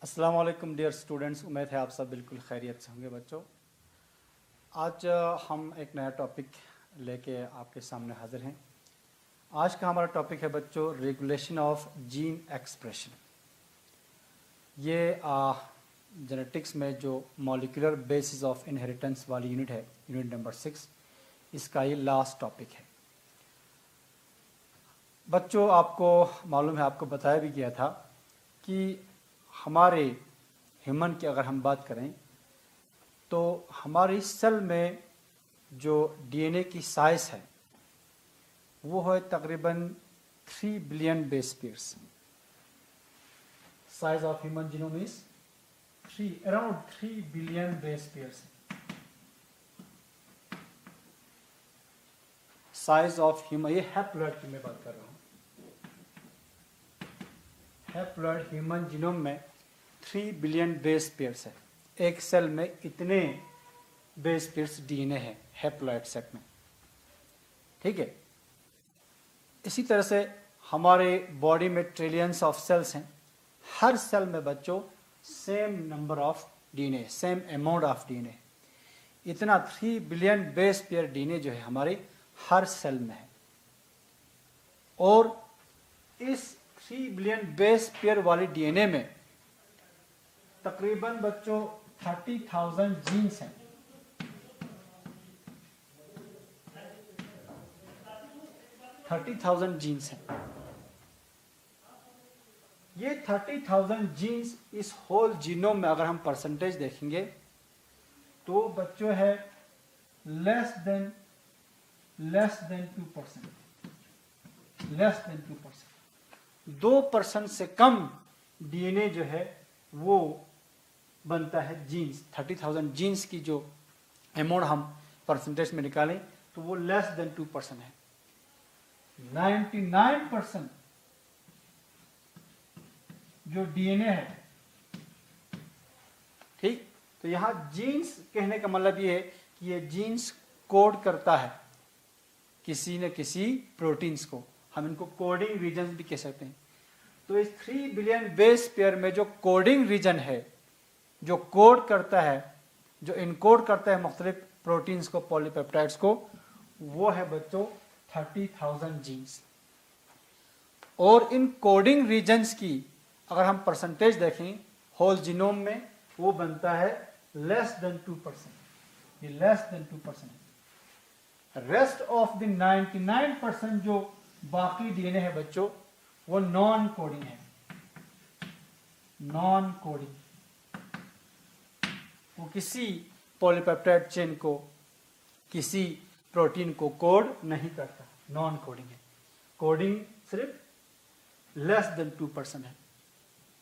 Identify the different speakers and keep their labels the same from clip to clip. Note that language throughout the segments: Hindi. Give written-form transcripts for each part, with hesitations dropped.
Speaker 1: अस्सलाम वालेकुम डियर स्टूडेंट्स, उम्मीद है आप सब बिल्कुल खैरियत से होंगे बच्चों। आज हम एक नया टॉपिक लेके आपके सामने हाजिर हैं। आज का हमारा टॉपिक है बच्चों रेगुलेशन ऑफ जीन एक्सप्रेशन। ये जेनेटिक्स में जो मॉलिक्यूलर बेसिस ऑफ इनहेरिटेंस वाली यूनिट है, यूनिट नंबर 6, इसका ये लास्ट टॉपिक है। बच्चों आपको मालूम है, आपको बताया भी गया था कि हमारे ह्यूमन की अगर हम बात करें तो हमारी सेल में जो डीएनए की साइज है वो है तकरीबन 3 billion base pairs. Size of human genome is around 3 billion base pairs. Size of human, ये हैप्लॉइड की मैं बात कर रहा हूँ। हैप्लॉइड ह्यूमन जीनोम में 3 बिलियन बेस पेयर्स है। एक सेल में इतने बेस पेयर्स डीएनए है हैप्लॉइड सेट में, ठीक है। इसी तरह से हमारे बॉडी में ट्रिलियंस ऑफ सेल्स हैं। हर सेल में बच्चों same number of DNA, same amount of DNA, इतना 3 बिलियन बेस पेयर डीएनए जो है हमारे हर सेल में है। और इस 3 बिलियन बेस पेयर वाली डीएनए में तकरीबन बच्चों 30,000 जीन्स हैं। 30,000 जीन्स हैं। ये 30,000 जीन्स इस होल जीनोम में अगर हम परसेंटेज देखेंगे तो बच्चों है लेस देन 2%। 2% से कम डीएनए जो है वो बनता है जीन्स। 30,000 जीन्स की जो अमाउंट हम परसेंटेज में निकालें तो वो लेस देन 2% है। 99% जो डीएनए है, ठीक। तो यहां जीन्स कहने का मतलब ये है कि ये जीन्स कोड करता है किसी न किसी प्रोटीन्स को। हम इनको कोडिंग रीजन्स भी कह सकते हैं। तो इस 3 बिलियन बेस पेयर में जो कोडिंग रीजन है, जो कोड करता है, जो इनकोड करता है मुख्तलिफ प्रोटीन्स को, पॉलीपेप्टाइड्स को, वो है बच्चों 30,000 जीन्स। और इन कोडिंग रीजन्स की अगर हम परसेंटेज देखें होल जीनोम में, वो बनता है लेस देन 2%। ये लेस देन 2% है। रेस्ट ऑफ द 99% जो बाकी डीएनए है बच्चों वो नॉन कोडिंग है। नॉन कोडिंग, वो किसी पॉलीपेप्टाइड चेन को, किसी प्रोटीन को कोड नहीं करता, नॉन कोडिंग है। कोडिंग सिर्फ लेस देन 2% है,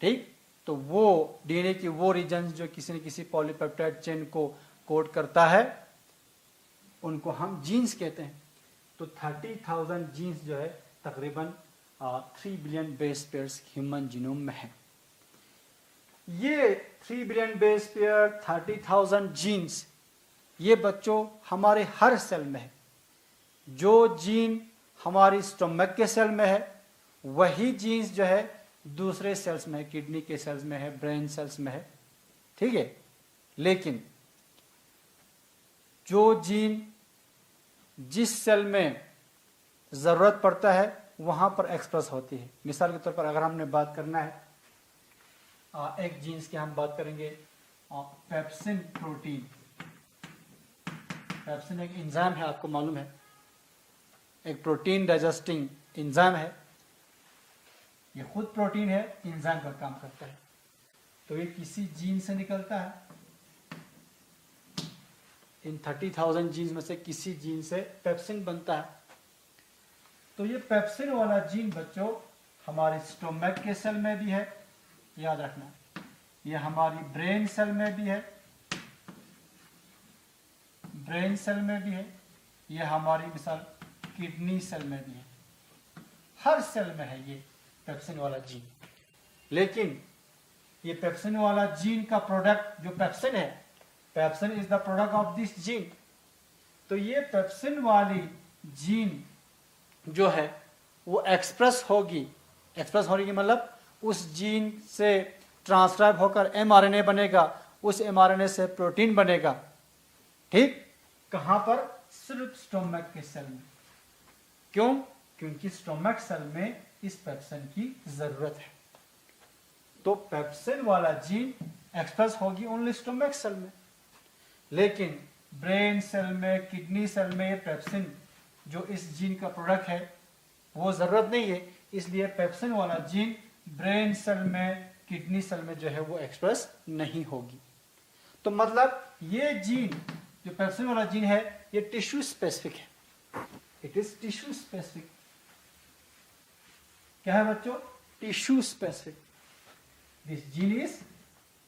Speaker 1: ठीक। तो वो डीएनए की वो रीजन्स जो किसी न किसी पॉलीपेप्टाइड चेन को कोड करता है उनको हम जीन्स कहते हैं। तो 30,000 जीन्स जो है तकरीबन 3 billion base pairs human genome में है। ये 3 बिलियन बेस पेयर, 30,000 जीन्स, ये बच्चों हमारे हर सेल में है। जो जीन हमारी स्टोमक के सेल में है वही जीन्स जो है दूसरे सेल्स में है, किडनी के सेल्स में है, ब्रेन सेल्स में है, ठीक है। लेकिन जो जीन जिस सेल में जरूरत पड़ता है वहां पर एक्सप्रेस होती है। मिसाल के तौर पर अगर हमने बात करना है एक जीन्स की हम बात करेंगे पेप्सिन प्रोटीन। पेप्सिन एक एंजाइम है, आपको मालूम है, एक प्रोटीन डाइजेस्टिंग एंजाइम है। ये खुद प्रोटीन है, एंजाइम का काम करता है। तो ये किसी जीन से निकलता है। इन 30,000 जीन्स में से किसी जीन से पेप्सिन बनता है। तो ये पेप्सिन वाला जीन बच्चों हमारे स्टोमक के सेल में भी है, याद रखना। ये हमारी ब्रेन सेल में भी है, ब्रेन सेल में भी है। ये हमारी मिसाल किडनी सेल में भी है। हर सेल में है ये पेप्सिन वाला जीन। लेकिन ये पेप्सिन वाला जीन का प्रोडक्ट जो पेप्सिन है, pepsin is the product of this gene. तो ये पेप्सिन वाली जीन जो है वो एक्सप्रेस होगी। एक्सप्रेस होने की मतलब उस जीन से ट्रांसक्राइब होकर mRNA बनेगा, उस mRNA से प्रोटीन बनेगा। ठीक, कहां पर? सिर्फ स्टोमक के सेल में। क्यों? क्योंकि स्टोमक सेल में इस पेप्सिन की जरूरत है। तो पेप्सिन वाला जीन एक्सप्रेस होगी ओनली स्टोमक सेल में, लेकिन ब्रेन सेल में, किडनी सेल में ये पेप्सिन जो इस जीन का प्रोडक्ट है वो जरूरत नहीं है, इसलिए पेप्सिन वाला जीन ब्रेन सेल में, किडनी सेल में जो है वो एक्सप्रेस नहीं होगी। तो मतलब ये जीन जो पेप्सिन वाला जीन है ये टिश्यू स्पेसिफिक है। It is tissue specific. क्या है बच्चों? Tissue specific. This gene is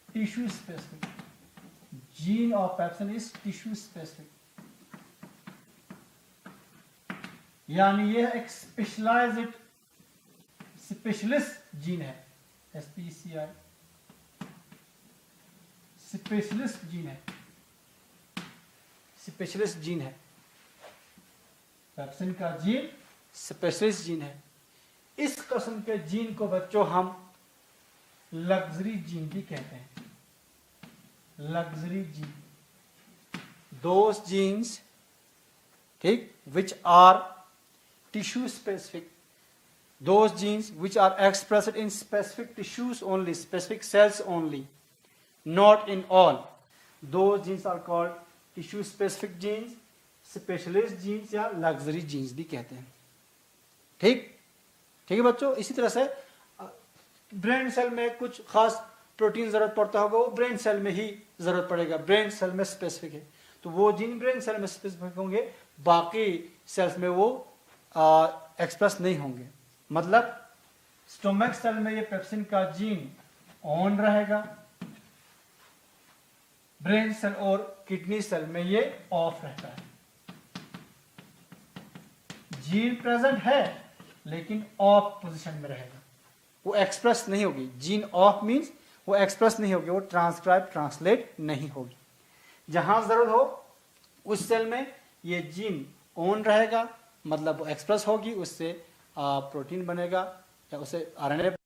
Speaker 1: tissue specific. Gene of pepsin is tissue specific, यानी यह एक स्पेशलाइज्ड स्पेशलिस्ट जीन है। SPECI स्पेशलिस्ट जीन है, स्पेशलिस्ट जीन है। पेप्सिन का जीन स्पेशलिस्ट जीन है। इस किस्म के जीन को बच्चों हम लग्जरी जीन भी कहते हैं। लग्जरी जीन, दोज जीन्स, ठीक, which are tissue specific, those genes which are expressed in specific tissues only, specific cells only, not in all, those genes are called tissue specific genes, specialist genes या luxury genes भी कहते हैं। ठीक, ठीक है बच्चों। इसी तरह से ब्रेन सेल में कुछ खास प्रोटीन जरूरत पड़ता होगा, वो ब्रेन सेल में ही जरूरत पड़ेगा, ब्रेन सेल में स्पेसिफिक है, तो वो जीन ब्रेन सेल में स्पेसिफिक होंगे, बाकी सेल्स में वो एक्सप्रेस नहीं होंगे। मतलब स्टोमक सेल में ये पेप्सिन का जीन ऑन रहेगा, ब्रेन सेल और किडनी सेल में ये ऑफ रहता है। जीन प्रेजेंट है लेकिन ऑफ पोजीशन में रहेगा, वो एक्सप्रेस नहीं होगी। जीन ऑफ मींस वो एक्सप्रेस नहीं होगी, वो ट्रांसक्राइब ट्रांसलेट नहीं होगी। जहां जरूरत हो उस सेल में ये जीन ऑन रहेगा, मतलब वो एक्सप्रेस होगी, उससे प्रोटीन बनेगा या उसे RNA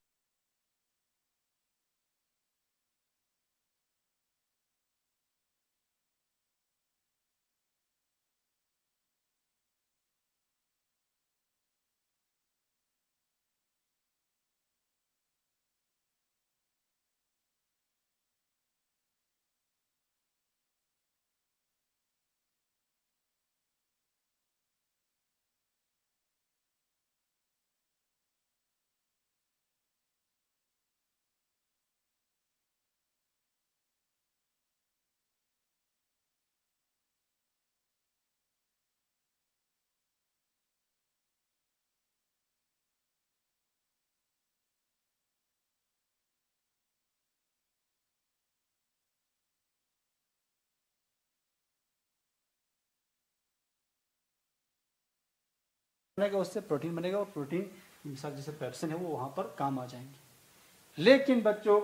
Speaker 1: बनेगा, उससे प्रोटीन बनेगा, और प्रोटीन मिसाल जैसे पेप्सिन है वो वहां पर काम आ जाएंगे। लेकिन बच्चों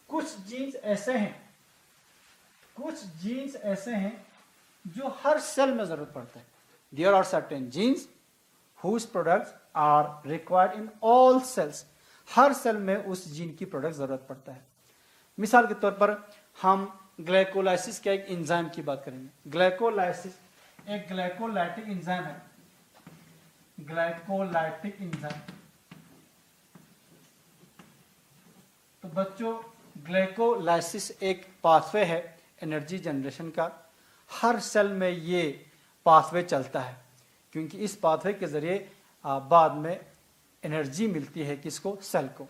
Speaker 1: कुछ जीन्स ऐसे हैं, कुछ जीन्स ऐसे हैं जो हर सेल में जरूरत पड़ता है। There are certain genes whose products are required in all cells. हर सेल में उस जीन की प्रोडक्ट जरूरत पड़ता है। मिसाल के तौर पर हम ग्लाइकोलाइसिस के एक एंजाइम की बात करेंगे। ग्लाइकोलाइसिस एक ग्लाइकोलाइटिक एंजाइम है, ग्लाइकोलाइटिक एंजाइम। तो बच्चों ग्लाइकोलाइसिस एक पाथवे है एनर्जी जनरेशन का। हर सेल में ये पाथवे चलता है, क्योंकि इस पाथवे के जरिए बाद में एनर्जी मिलती है किसको? सेल को।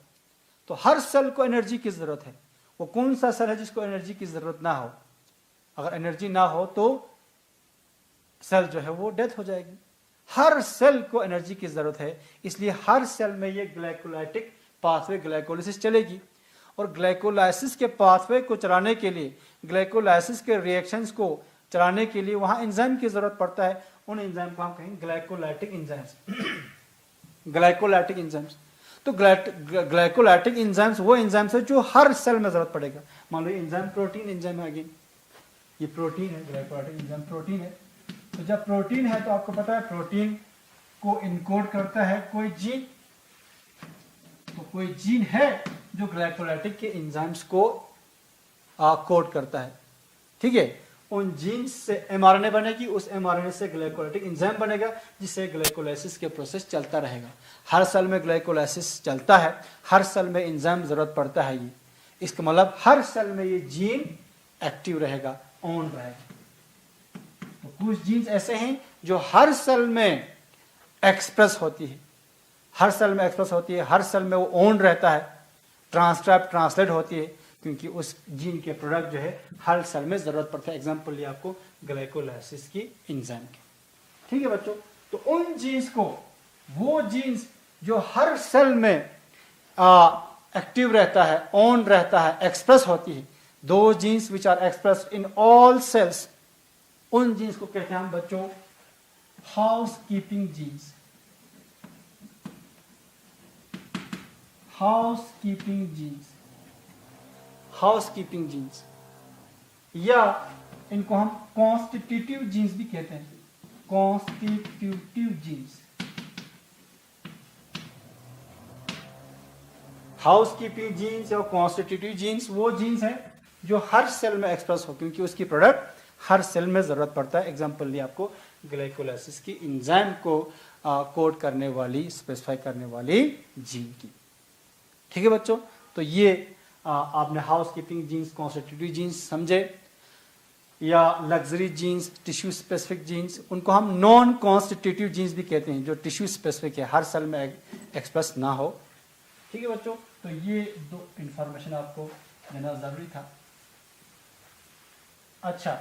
Speaker 1: तो हर सेल को एनर्जी की जरूरत है। वो कौन सा सेल है जिसको एनर्जी की जरूरत ना हो? अगर एनर्जी ना हो तो सेल जो है वो डेथ हो जाएगी। हर सेल को एनर्जी की जरूरत है, इसलिए हर सेल में ये ग्लाइकोलाइटिक पाथवे ग्लाइकोलाइसिस चलेगी। और ग्लाइकोलाइसिस के पाथवे को चलाने के लिए, ग्लाइकोलाइसिस के रिएक्शंस को चलाने के लिए वहां एंजाइम की जरूरत पड़ता है। उन एंजाइम को हम कहेंगे ग्लाइकोलाइटिक एंजाइम्स। Glycolytic enzymes. तो ग्लाइकोलाइटिक एंजाइम्स वो एंजाइम्स है जो हर सेल में जरूरत पड़ेगा। मान लो एंजाइम प्रोटीन एंजाइम है, अगेन ये प्रोटीन है, ग्लाइकोलाइटिक एंजाइम प्रोटीन है। तो जब प्रोटीन है तो आपको पता है प्रोटीन को इनकोड करता है कोई जीन। तो कोई जीन है जो ग्लाइकोलाइटिक के एंजाइम्स को कोड करता है, ठीक है। उन जीन्स से एमआरएनए बनेगी, उस एमआरएनए से ग्लाइकोलाइटिक एंजाइम बनेगा, जिससे ग्लाइकोलाइसिस के प्रोसेस चलता रहेगा। हर सेल में ग्लाइकोलाइसिस चलता है, हर सेल में एंजाइम जरूरत पड़ता है। ये इसका मतलब हर सेल में ये जीन एक्टिव रहेगा, ऑन रहेगा। तो कुछ जीन्स ऐसे हैं जो हर सेल में एक्सप्रेस होती है, हर सेल में एक्सप्रेस होती है, हर सेल में वो ऑन रहता है, ट्रांसक्राइब ट्रांसलेट होती है, क्योंकि उस जीन के प्रोडक्ट जो है हर सेल में जरूरत पड़ता है। एग्जांपल लिया आपको ग्लाइकोलाइसिस की एंजाइम की, ठीक है बच्चों। तो उन जीन्स को, वो जीन्स जो हर सेल में एक्टिव रहता है, ऑन रहता है, एक्सप्रेस होती है, those genes which are expressed in all cells, उन जीन्स को कहते हैं हम बच्चों housekeeping genes. Housekeeping genes, housekeeping genes, या इनको हम कॉन्स्टिट्यूटिव जीन्स भी कहते हैं, constitutive genes. Housekeeping genes या कॉन्स्टिट्यूटिव जीन्स वो जीन्स है जो हर सेल में एक्सप्रेस हो, क्योंकि उसकी प्रोडक्ट हर सेल में जरूरत पड़ता है। एग्जांपल लिया आपको ग्लाइकोलाइसिस की एंजाइम को कोड करने वाली, स्पेसिफाई करने वाली जीन की, ठीक है बच्चों। तो ये आपने housekeeping genes, constitutive genes समझे, या luxury genes, tissue specific genes, उनको हम नॉन कॉन्स्टिट्यूटिव जीन्स भी कहते हैं, जो टिश्यू स्पेसिफिक है, हर सेल में एक्सप्रेस ना हो, ठीक है बच्चों। तो ये दो इंफॉर्मेशन आपको देना जरूरी था। अच्छा,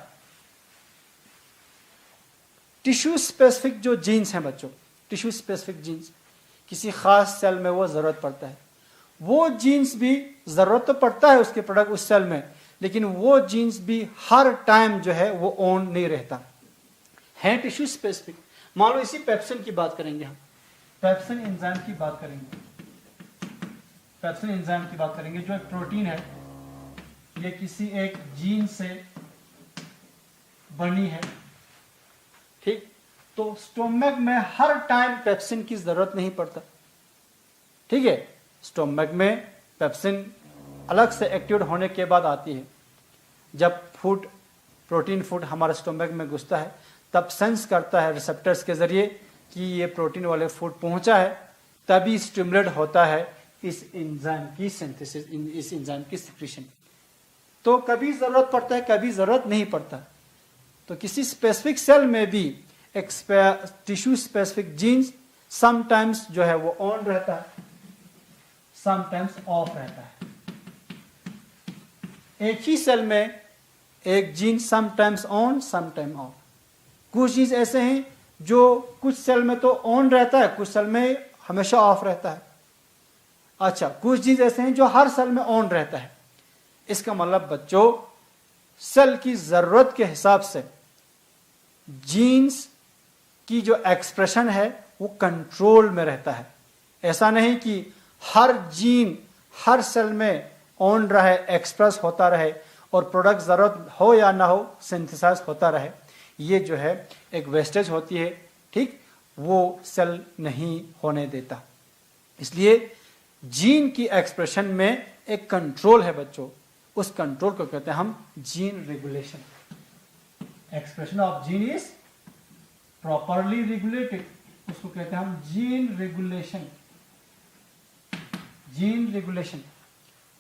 Speaker 1: टिश्यू स्पेसिफिक जो जीन्स हैं बच्चों, टिश्यू स्पेसिफिक जीन्स, किसी खास सेल में वो जरूरत पड़ता है, वो जीन्स भी जरूरत तो पड़ता है उसके प्रोडक्ट उस सेल में, लेकिन वो जीन्स भी हर टाइम जो है वो ऑन नहीं रहता है, टिश्यू स्पेसिफिक। मान लो इसी पेप्सिन की बात करेंगे हम, पेप्सिन एंजाइम की बात करेंगे, पेप्सिन एंजाइम की बात करेंगे, जो एक प्रोटीन है, ये किसी एक जीन से बनी है, ठीक। तो स्टोमक में हर टाइम पेप्सिन की जरूरत नहीं पड़ता, ठीक है। स्टोमक में पेप्सिन अलग से एक्टिवेट होने के बाद आती है। जब फूड, प्रोटीन फूड हमारे स्टोमक में घुसता है, तब सेंस करता है रिसेप्टर्स के जरिए कि ये प्रोटीन वाले फूड पहुंचा है, तभी स्टिमुलेट होता है इस एंजाइम की सिंथेसिस, इस एंजाइम की सिक्रीशन। तो कभी जरूरत पड़ता है, कभी जरूरत नहीं पड़ता। तो किसी स्पेसिफिक सेल में भी एक टिश्यू स्पेसिफिक जीन्स समटाइम्स जो है वो ऑन रहता है, समटाइम्स ऑफ रहता है। एक ही सेल में एक gene sometimes on, sometime of. कुछ जीन्स ऐसे हैं जो कुछ सेल में तो ऑन रहता है, कुछ सेल में हमेशा ऑफ रहता है। अच्छा, कुछ जीन्स ऐसे हैं जो हर सेल में ऑन रहता है। इसका मतलब बच्चों, सेल की जरूरत के हिसाब से जीन्स की जो एक्सप्रेशन है वो कंट्रोल में रहता है। ऐसा नहीं कि हर जीन हर सेल में ऑन रहे, एक्सप्रेस होता रहे, और प्रोडक्ट जरूरत हो या ना हो सिंथेसाइज होता रहे। ये जो है एक वेस्टेज होती है, ठीक, वो सेल नहीं होने देता। इसलिए जीन की एक्सप्रेशन में एक कंट्रोल है बच्चों, उस कंट्रोल को कहते हैं हम gene regulation. Expression of gene is properly regulated, उसको कहते हैं हम gene regulation. Gene regulation,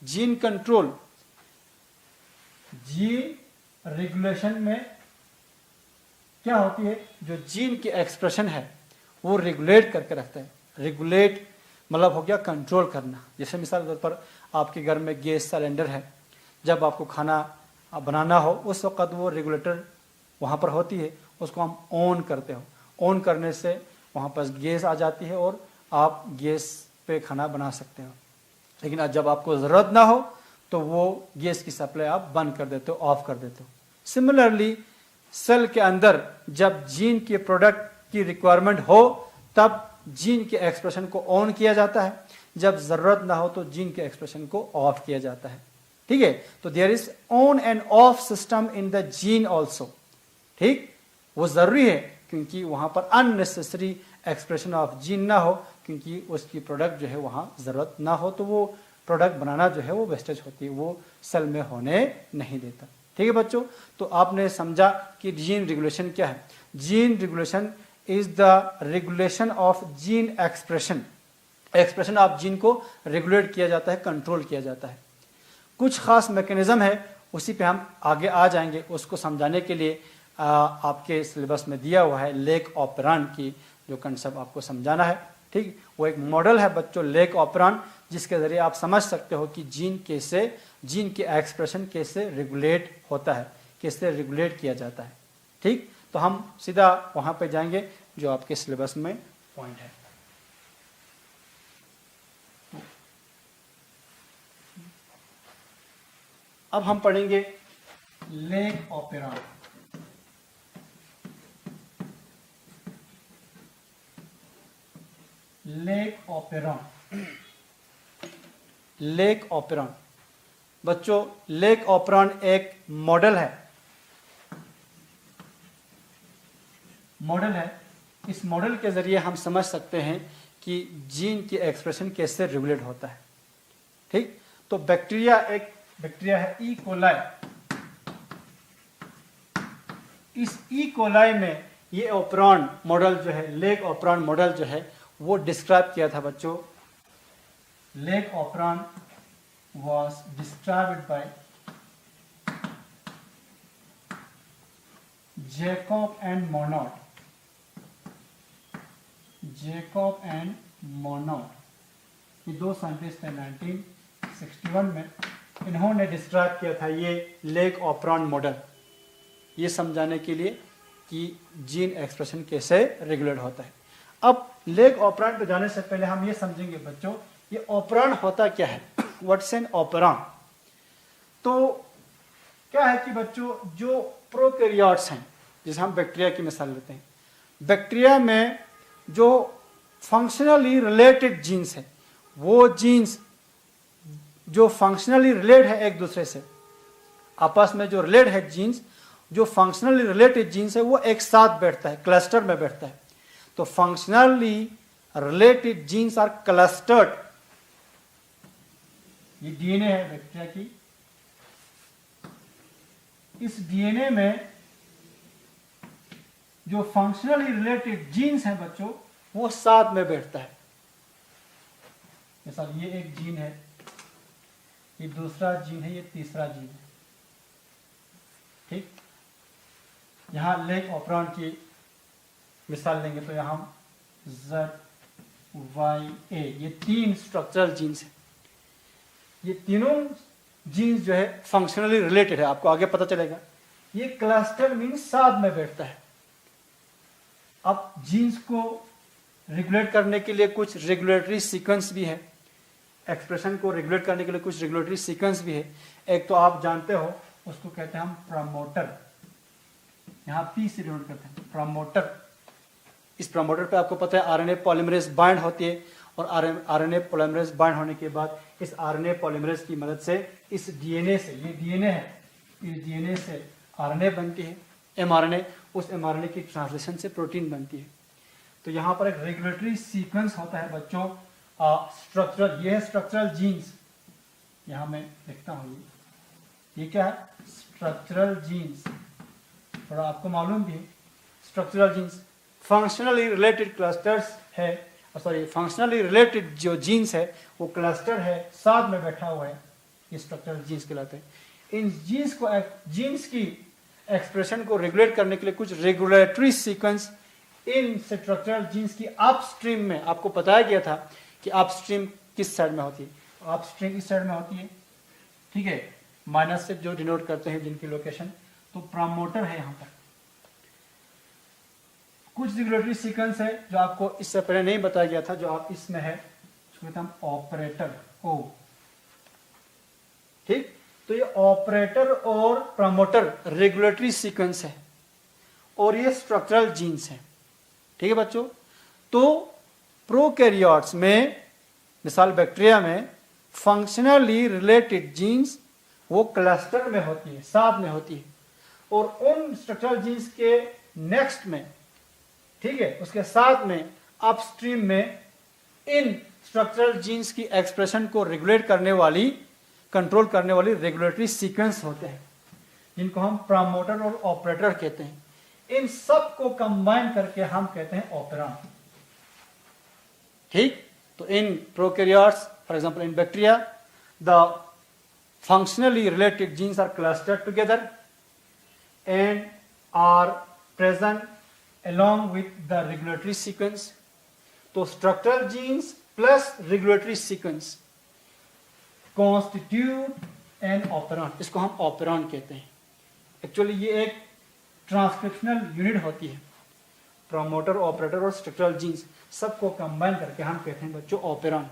Speaker 1: gene control. Gene regulation में क्या होती है, जो जीन की एक्सप्रेशन है वो रेगुलेट करके रखता है। रेगुलेट मतलब हो गया कंट्रोल करना। जैसे मिसाल के तौर पर आपके घर में गैस सिलेंडर है, जब आपको खाना बनाना हो उस वक्त वो रेगुलेटर वहाँ पर होती है, उसको हम ऑन करते हो। ऑन करने से वहाँ पर गैस आ जाती है और आप गैस पे खाना बना सकते हो। लेकिन जब आपको ज़रूरत ना हो तो वो गैस की सप्लाई आप बंद कर देते हो, ऑफ कर देते हो। सिमिलरली सेल के अंदर जब जीन के प्रोडक्ट की रिक्वायरमेंट हो तब जीन के एक्सप्रेशन को ऑन किया जाता है, जब ज़रूरत ना हो तो जीन के एक्सप्रेशन को ऑफ किया जाता है, ठीक है। तो there is on and off system in the gene also, ठीक। वो ज़रूरी है क्योंकि वहाँ पर अननेसेसरी एक्सप्रेशन ऑफ जीन ना हो, क्योंकि उसकी प्रोडक्ट जो है वहाँ ज़रूरत ना हो तो वो प्रोडक्ट बनाना जो है वो वेस्टेज होती है, वो सेल में होने नहीं देता। ठीक है बच्चों, तो आपने समझा कि जीन रेगुलेशन क्या है। Gene regulation is the regulation of gene expression. Expression of gene को रेगुलेट किया जाता है, कंट्रोल किया जाता है। कुछ खास मैकेनिज्म है, उसी पे हम आगे आ जाएंगे। उसको समझाने के लिए आपके सिलेबस में दिया हुआ है लेक ऑपरान की जो कंसेप्ट आपको समझाना है। ठीक, वो एक मॉडल है बच्चों लेक ऑपरान, जिसके जरिए आप समझ सकते हो कि जीन के एक्सप्रेशन कैसे रेगुलेट होता है, कैसे रेगुलेट किया जाता है। ठीक, तो हम सीधा वहां पे जाएंगे जो आपके सिलेबस में पॉइंट है। अब हम पढ़ेंगे लेक ऑपरान। लेक ऑपरान, लेक ऑपरान बच्चों, लेक ऑपरान एक मॉडल है। इस मॉडल के जरिए हम समझ सकते हैं कि जीन की एक्सप्रेशन कैसे रेगुलेट होता है। ठीक, तो बैक्टीरिया है ई कोलाई। इस ई कोलाई में ये ऑपरान मॉडल जो है, लेक ऑपरान मॉडल जो है वो डिस्क्राइब किया था बच्चों। Lac operon was described by Jacob and Monod। ये दो साइंटिस्ट हैं 1961 में, इन्होंने डिस्क्राइब किया था ये लेक ऑपरान मॉडल, ये समझाने के लिए कि जीन एक्सप्रेशन कैसे रेगुलेट होता है। अब लेक ऑपरान पे जाने से पहले हम ये समझेंगे बच्चों ये ऑपरान होता क्या है। What's an operon? तो क्या है कि बच्चों जो प्रोकैरियोट्स हैं, जैसे हम बैक्टीरिया की मिसाल लेते हैं, बैक्टीरिया में जो फंक्शनली रिलेटेड जीन्स है, वो जीन्स जो फंक्शनली रिलेट है एक दूसरे से, आपस में जो रिलेट है जीन्स, जो फंक्शनली रिलेटेड जीन्स है वो एक साथ बैठता है, क्लस्टर में बैठता है। तो functionally related genes are clustered. ये डीएनए है बैक्टीरिया की, इस डीएनए में जो फंक्शनली रिलेटेड जीन्स हैं बच्चों वो साथ में बैठता है। मिसाल ये एक जीन है, ये दूसरा जीन है, ये तीसरा जीन है। ठीक, यहां लेक ऑपरान की मिसाल लेंगे तो यहां ZYA, ये तीन स्ट्रक्चरल जीन्स हैं। ये तीनों जीन्स जो है फंक्शनली रिलेटेड है, आपको आगे पता चलेगा। ये क्लस्टर मीन्स साथ में बैठता है। अब जीन्स को रेगुलेट करने के लिए कुछ रेगुलेटरी सीक्वेंस भी है, एक्सप्रेशन को रेगुलेट करने के लिए कुछ रेगुलेटरी सीक्वेंस भी है। एक तो आप जानते हो, उसको कहते हैं हम प्रमोटर, यहां पी से डिनोट करते हैं प्रमोटर। इस प्रमोटर पे आपको पता है आरएनए पॉलीमरेज बाइंड होती है, और आरएनए पॉलीमरेज बाइंड होने के बाद इस आरएनए पॉलीमरेज की मदद से इस डीएनए से, ये डीएनए है, इस डीएनए से आरएनए बनती है, एमआरएनए, उस एमआरएनए की ट्रांसलेशन से प्रोटीन बनती है। तो यहाँ पर एक रेगुलेटरी सीक्वेंस होता है बच्चों, स्ट्रक्चरल, ये है स्ट्रक्चरल जीन्स, यहाँ मैं लिखता हूँ ये क्या है, स्ट्रक्चरल जीन्स, थोड़ा आपको मालूम भी है। Structural genes functionally related clusters है, सॉरी फंक्शनली रिलेटेड जो जीन्स है वो क्लस्टर है, साथ में बैठा हुआ है, ये स्ट्रक्चरल जीन्स कहलाते हैं। इन जीन्स की एक्सप्रेशन को रेगुलेट करने के लिए कुछ regulatory sequence in structural genes की अपस्ट्रीम में, आपको बताया गया था कि अपस्ट्रीम किस साइड में होती है, अपस्ट्रीम इस साइड में होती है। ठीक है, माइनस से जो डिनोट करते हैं जिनकी लोकेशन, तो प्रमोटर है यहाँ पर। कुछ रेगुलेटरी सीक्वेंस है जो आपको इससे पहले नहीं बताया गया था, जो आप इसमें है, उसको कहते हैं हम ऑपरेटर ओ। ठीक, तो ये ऑपरेटर और प्रमोटर रेगुलेटरी सीक्वेंस है, और ये स्ट्रक्चरल जीन्स है। ठीक है बच्चों, तो प्रोकैरियोट्स में, मिसाल बैक्टीरिया में, फंक्शनली रिलेटेड जीन्स वो क्लस्टर में होती है, साथ में होती है, और उन स्ट्रक्चरल जीन्स के नेक्स्ट में, ठीक है, उसके साथ में अपस्ट्रीम में इन स्ट्रक्चरल जीन्स की एक्सप्रेशन को रेगुलेट करने वाली, कंट्रोल करने वाली रेगुलेटरी सीक्वेंस होते हैं, जिनको हम प्रमोटर और ऑपरेटर कहते हैं। इन सब को कंबाइन करके हम कहते हैं ऑपरेरॉन। ठीक, तो in prokaryotes, for example in bacteria, the functionally related genes are clustered together and are present along with the regulatory sequence. तो structural genes plus regulatory sequence constitute an operon. इसको हम operon कहते हैं। एक्चुअली ये एक ट्रांसक्रिप्शनल यूनिट होती है। प्रोमोटर, ऑपरेटर और स्ट्रक्चरल जीन्स सबको कंबाइन करके हम कहते हैं बच्चों ऑपरेरॉन।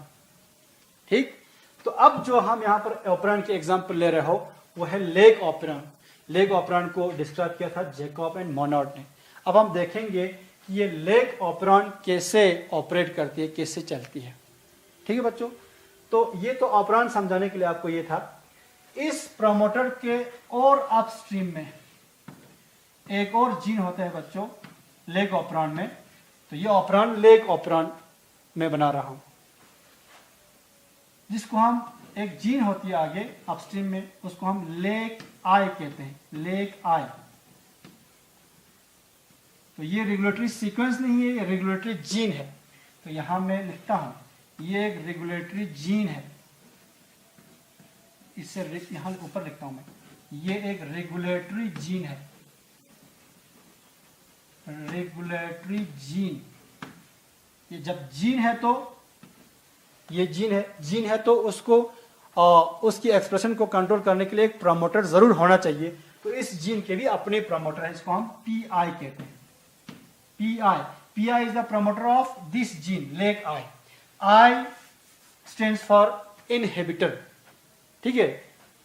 Speaker 1: ठीक, तो अब जो हम यहाँ पर ऑपरेरॉन के एग्जांपल ले रहे हो वो है लेग ऑपरेरॉन। लेग ऑपरेरॉन को डिस्क्राइब किया था जैकब एंड मोनोड ने। अब हम देखेंगे कि ये लेग ऑपरेरॉन कैसे ऑपरेट करती है, कैसे चलती है। ठीक है बच्चों, तो ये तो ऑपरेरॉन समझाने के लिए आपको ये था। इस प्रमोटर के और अपस्ट्रीम में एक और जीन होता है बच्चों लेग ऑपरेरॉन में, तो ये ऑपरेरॉन लेग ऑपरेरॉन में बना रहा हूं, जिसको हम एक जीन होती है आगे अपस्ट्रीम में, उसको हम लेग आई कहते हैं, लेग आई। तो ये रेगुलेटरी सीक्वेंस नहीं है, ये रेगुलेटरी जीन है। तो यहां मैं लिखता हूं ये एक रेगुलेटरी जीन है, इससे यहां ऊपर लिखता हूं मैं, ये एक रेगुलेटरी जीन है, रेगुलेटरी जीन। ये जब जीन है तो ये जीन है तो उसको उसकी एक्सप्रेशन को कंट्रोल करने के लिए एक प्रमोटर जरूर होना चाहिए। तो इस जीन के भी अपने प्रमोटर है, इसको हम पीआई कहते हैं। Pi is the promoter of this gene leg I. I stands for inhibitor. ठीक है,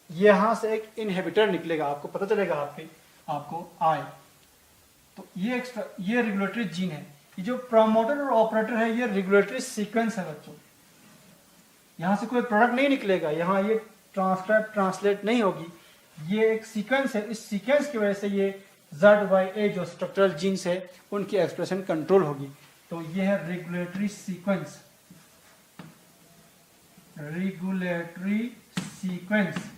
Speaker 1: यहां से एक इनहिबिटर निकलेगा, आपको पता चलेगा आपको आई। तो ये रेगुलेटरी जीन है। ये जो प्रमोटर और ऑपरेटर है ये रेगुलेटरी सीक्वेंस है बच्चों। यहां से कोई प्रोडक्ट नहीं निकलेगा, यहां ये ट्रांसलेट नहीं होगी, ये एक सीक्वेंस है। इस सीक्वेंस की वजह से ये ZYA जो स्ट्रक्चरल जीन्स है उनकी एक्सप्रेशन कंट्रोल होगी। तो ये है रेगुलेटरी सीक्वेंस, रेगुलेटरी सीक्वेंस।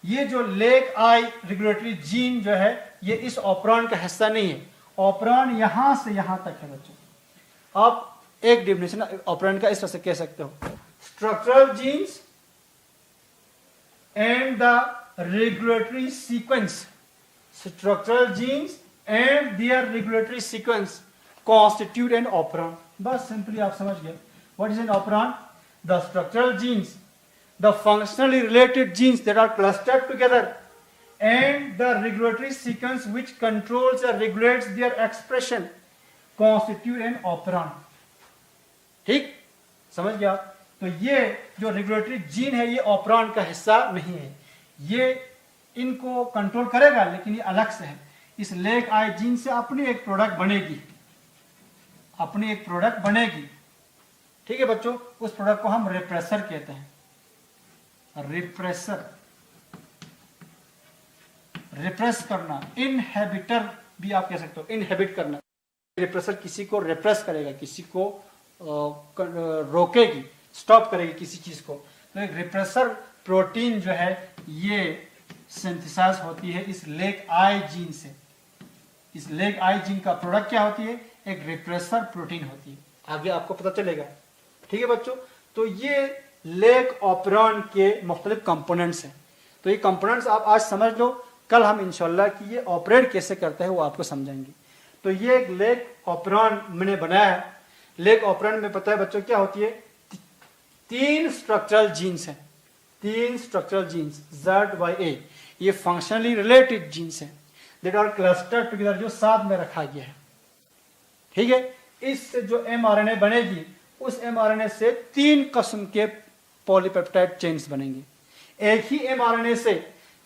Speaker 1: ये जो लेग आई रेगुलेटरी जीन जो है ये इस ऑपरेरॉन का हिस्सा नहीं है। ऑपरेरॉन यहां से यहां तक है बच्चों। आप एक डिफिनेशन ऑपरेरॉन का इस तरह से कह सकते हो, structural genes and the regulatory sequence, structural genes and their regulatory sequence constitute an operon. बस सिंपली आप समझ गए। What is an operon? The structural genes, the functionally related genes that are clustered together and the regulatory sequence which controls or regulates their expression constitute an operon. ठीक, समझ गया? तो ये जो रेगुलेटरी जीन है ये ऑपरेरॉन का हिस्सा नहीं है, ये इनको कंट्रोल करेगा लेकिन ये अलग से है। इस लेग आई जीन से अपनी एक प्रोडक्ट बनेगी, अपनी एक प्रोडक्ट बनेगी। ठीक है बच्चों, उस प्रोडक्ट को हम रिप्रेसर कहते हैं। रिप्रेसर, रिप्रेस करना, इनहेबिटर भी आप कह सकते हो, इनहेबिट करना। रिप्रेसर किसी को रिप्रेस करेगा, किसी को रोकेगी, स्टॉप करेगी किसी चीज को। तो एक रिप्रेसर प्रोटीन जो है ये सिंथेसाइज होती है इस लेग आई जीन से। इस लेग आई जीन का प्रोडक्ट क्या होती है? एक रिप्रेसर प्रोटीन होती है। आगे आपको पता चलेगा। ठीक है बच्चों, तो ये लेग ऑपरेरॉन के मुख्तलिफ कंपोनेंट्स हैं। तो ये कंपोनेंट्स आप आज समझ लो, कल हम इंशाल्लाह कि ये ऑपरेट कैसे करते हैं वो आपको समझाएंगे। तो ये एक लेग ऑपरेरॉन मैंने बनाया है। लेग ऑपरेरॉन में पता है बच्चों क्या होती है? 3 स्ट्रक्चरल जीन्स हैं, 3 स्ट्रक्चरल जीन्स ZYA। ये फंक्शनली रिलेटेड जीन्स हैं दैट आर क्लस्टर्ड टुगेदर, जो साथ में रखा गया है। ठीक है, इससे जो mRNA बनेगी उस mRNA से 3 किस्म के पॉलीपेप्टाइड चेन्स बनेंगे। एक ही mRNA से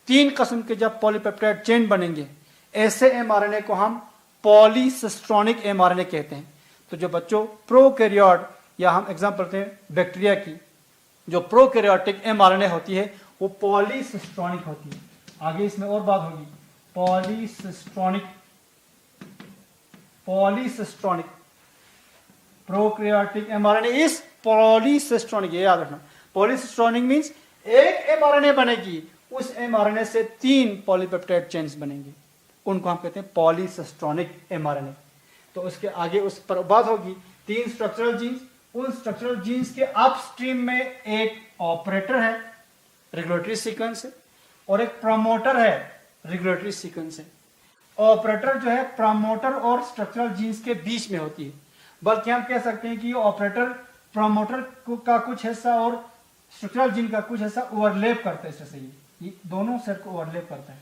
Speaker 1: 3 किस्म के जब पॉलीपेप्टाइड चेन बनेंगे, ऐसे mRNA को हम पॉलीसिस्ट्रॉनिक mRNA कहते हैं। तो जो बच्चों प्रोकैरियोट, या हम एग्जांपल लेते हैं बैक्टीरिया की, जो प्रोकैरियोटिक mRNA होती है वो पॉलीसिस्ट्रॉनिक होती है। आगे इसमें और बात होगी, polycistronic, polycistronic. Prokaryotic mRNA is polycistronic, ये याद रखना। पॉलीसिस्ट्रोनिक मींस एक mRNA बनेगी, उस mRNA से 3 पॉलीपेप्टाइड चेन्स बनेंगे, उनको हम कहते हैं पॉलीसिस्ट्रोनिक mRNA। तो उसके आगे उस पर बात होगी 3 स्ट्रक्चरल जीन्स, उन स्ट्रक्चरल जीन्स के अपस्ट्रीम में एक ऑपरेटर है, रेगुलेटरी सीक्वेंस है, और एक प्रमोटर है, रेगुलेटरी सीक्वेंस है। ऑपरेटर जो है प्रमोटर और स्ट्रक्चरल जीन्स के बीच में होती है, बल्कि हम कह सकते हैं कि ऑपरेटर प्रमोटर का कुछ हिस्सा और स्ट्रक्चरल जीन का कुछ हिस्सा ओवरलैप करता है, इससे ये दोनों सेट को ओवरलैप करता है।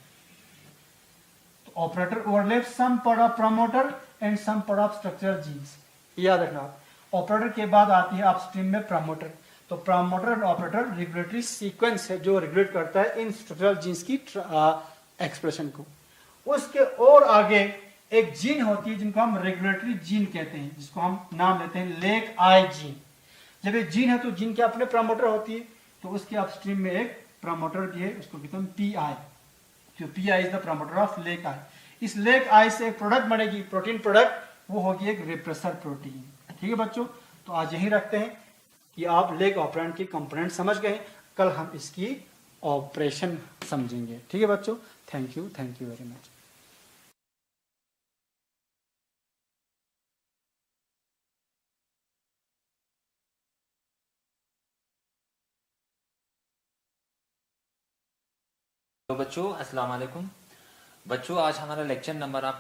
Speaker 1: तो operator overlap some part of promoter and some part of structural genes, याद रखना। ऑपरेटर के बाद आती है अपस्ट्रीम में प्रमोटर। तो promoter and operator regulatory sequence है जो रेगुलेट करता है इन स्ट्रक्चरल जीन्स की एक्सप्रेशन को। उसके और आगे एक जीन होती है जिनको हम रेगुलेटरी जीन कहते हैं, जिसको हम नाम लेते हैं लेक आई जीन। जब ये जीन है तो जीन के अपने प्रमोटर होती है, तो उसके अपस्ट्रीम में एक प्रमोटर भी है, उसको कहते हैं पी आई। जो P I is the promoter of lac I. इस लेक आई से एक प्रोडक्ट बनेगी, प्रोटीन प्रोडक्ट, वो होगी एक रिप्रेसर प्रोटीन। ठीक है बच्चों, तो आज यही रखते हैं कि आप लेग ऑपरेंड की कंपोनेंट समझ गए। कल हम इसकी ऑपरेशन समझेंगे। ठीक है बच्चों, थैंक यू वेरी मच।
Speaker 2: तो बच्चों अस्सलाम वालेकुम। बच्चों आज हमारा लेक्चर नंबर आप